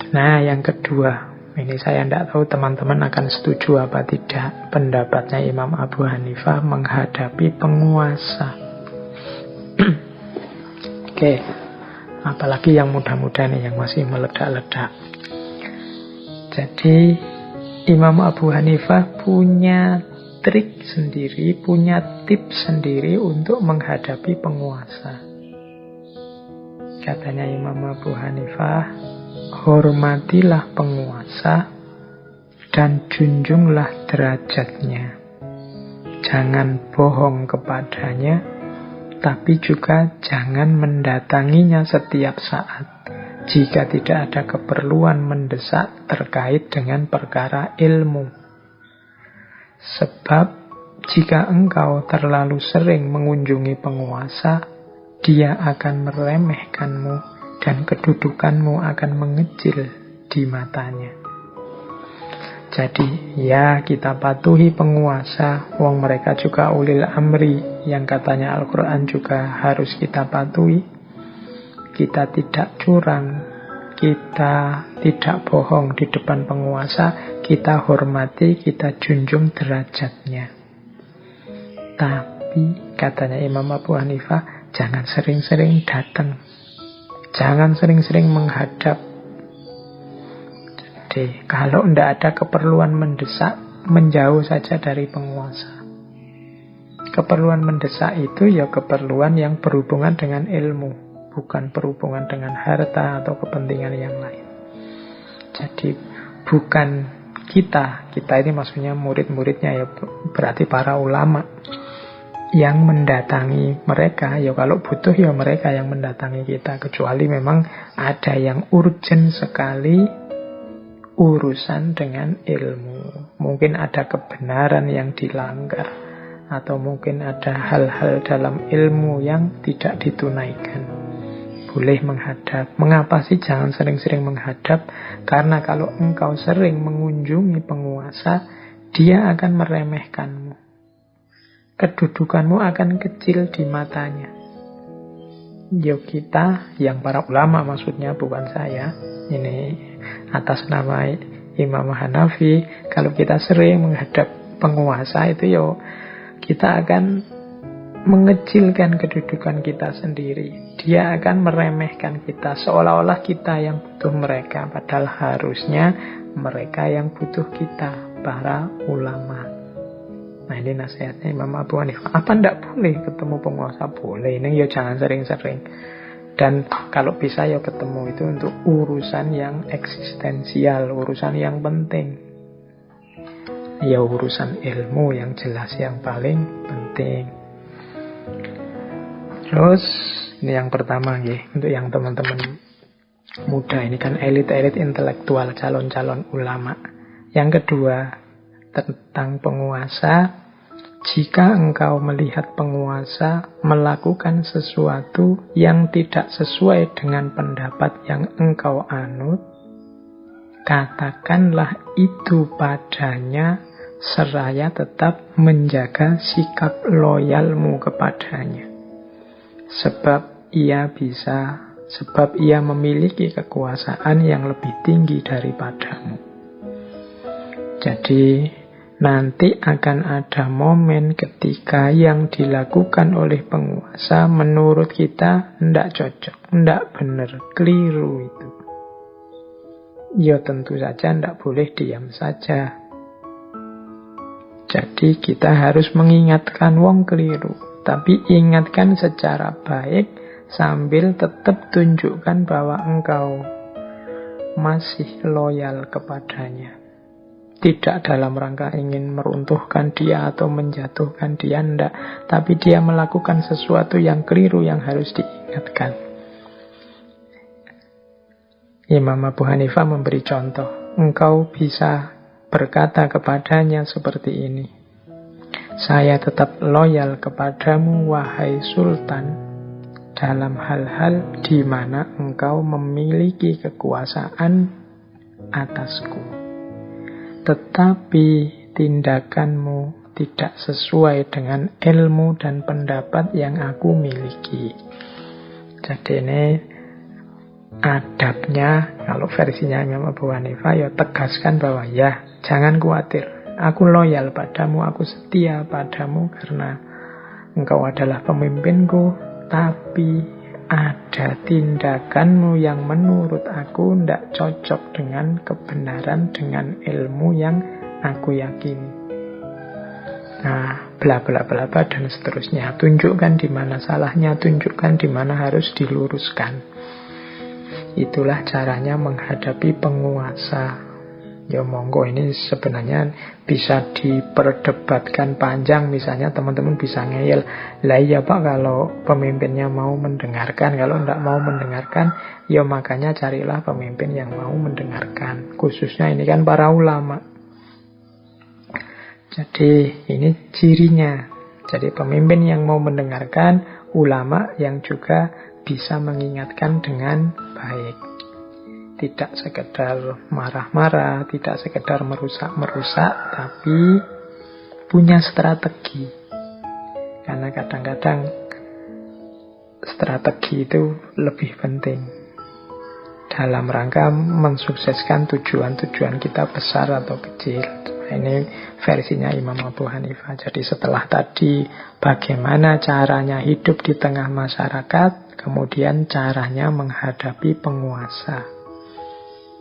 Nah, yang kedua, ini saya tidak tahu teman-teman akan setuju apa tidak pendapatnya Imam Abu Hanifah menghadapi penguasa. Oke, apalagi yang muda-muda nih, yang masih meledak-ledak. Jadi Imam Abu Hanifah punya trik sendiri, punya tips sendiri untuk menghadapi penguasa. Katanya Imam Abu Hanifah, hormatilah penguasa dan junjunglah derajatnya. Jangan bohong kepadanya, tapi juga jangan mendatanginya setiap saat jika tidak ada keperluan mendesak terkait dengan perkara ilmu. Sebab jika engkau terlalu sering mengunjungi penguasa, dia akan meremehkanmu dan kedudukanmu akan mengecil di matanya. Jadi ya, kita patuhi penguasa, wong mereka juga ulil amri yang katanya Al-Quran juga harus kita patuhi. Kita tidak curang, kita tidak bohong di depan penguasa, kita hormati, kita junjung derajatnya. Tapi katanya Imam Abu Hanifah, jangan sering-sering datang, jangan sering-sering menghadap. Jadi kalau tidak ada keperluan mendesak, menjauh saja dari penguasa. Keperluan mendesak itu ya keperluan yang berhubungan dengan ilmu, bukan berhubungan dengan harta atau kepentingan yang lain. Jadi bukan kita ini maksudnya murid-muridnya ya, berarti para ulama yang mendatangi mereka. Ya kalau butuh ya mereka yang mendatangi kita, kecuali memang ada yang urgent sekali urusan dengan ilmu. Mungkin ada kebenaran yang dilanggar, atau mungkin ada hal-hal dalam ilmu yang tidak ditunaikan. Boleh menghadap. Mengapa sih jangan sering-sering menghadap? Karena kalau engkau sering mengunjungi penguasa, dia akan meremehkanmu. Kedudukanmu akan kecil di matanya. Yo kita, yang para ulama maksudnya, bukan saya, ini atas nama Imam Hanafi, kalau kita sering menghadap penguasa itu yo kita akan mengecilkan kedudukan kita sendiri. Dia akan meremehkan kita, seolah-olah kita yang butuh mereka, padahal harusnya mereka yang butuh kita, para ulama. Nah, ini nasihatnya Imam Abu Hanifah. Apa ndak boleh ketemu penguasa? Boleh, ini ya jangan sering-sering. Dan kalau bisa ya ketemu itu untuk urusan yang eksistensial, urusan yang penting. Ya urusan ilmu yang jelas, yang paling penting. Terus ini yang pertama ya, untuk yang teman-teman muda, ini kan elit-elit intelektual, calon-calon ulama. Yang kedua, tentang penguasa. Jika engkau melihat penguasa melakukan sesuatu yang tidak sesuai dengan pendapat yang engkau anut, katakanlah itu padanya seraya tetap menjaga sikap loyalmu kepadanya. Sebab ia memiliki kekuasaan yang lebih tinggi daripadamu. Jadi nanti akan ada momen ketika yang dilakukan oleh penguasa menurut kita tidak cocok, tidak benar, keliru itu. Ya tentu saja tidak boleh diam saja. Jadi kita harus mengingatkan wong keliru, tapi ingatkan secara baik sambil tetap tunjukkan bahwa engkau masih loyal kepadanya. Tidak dalam rangka ingin meruntuhkan dia atau menjatuhkan dia, enggak. Tapi dia melakukan sesuatu yang keliru yang harus diingatkan. Imam Abu Hanifah memberi contoh. Engkau bisa berkata kepadanya seperti ini. Saya tetap loyal kepadamu, wahai Sultan, dalam hal-hal di mana engkau memiliki kekuasaan atasku. Tetapi tindakanmu tidak sesuai dengan ilmu dan pendapat yang aku miliki. Jadi ini adabnya, kalau versinya Imam Abu Hanifah, ya tegaskan bahwa ya jangan khawatir, aku loyal padamu, aku setia padamu karena engkau adalah pemimpinku, tapi ada tindakanmu yang menurut aku tidak cocok dengan kebenaran, dengan ilmu yang aku yakini. Nah, bla bla bla bla dan seterusnya. Tunjukkan di mana salahnya, tunjukkan di mana harus diluruskan. Itulah caranya menghadapi penguasa. Ya monggo, ini sebenarnya bisa diperdebatkan panjang. Misalnya teman-teman bisa ngeyel, lah iya Pak kalau pemimpinnya mau mendengarkan, kalau tidak mau mendengarkan, ya makanya carilah pemimpin yang mau mendengarkan. Khususnya ini kan para ulama. Jadi ini cirinya. Jadi pemimpin yang mau mendengarkan, ulama yang juga bisa mengingatkan dengan baik. Tidak sekedar marah-marah, tidak sekedar merusak-merusak, tapi punya strategi. Karena kadang-kadang strategi itu lebih penting dalam rangka mensukseskan tujuan-tujuan kita besar atau kecil. Ini versinya Imam Abu Hanifah. Jadi setelah tadi bagaimana caranya hidup di tengah masyarakat, kemudian caranya menghadapi penguasa.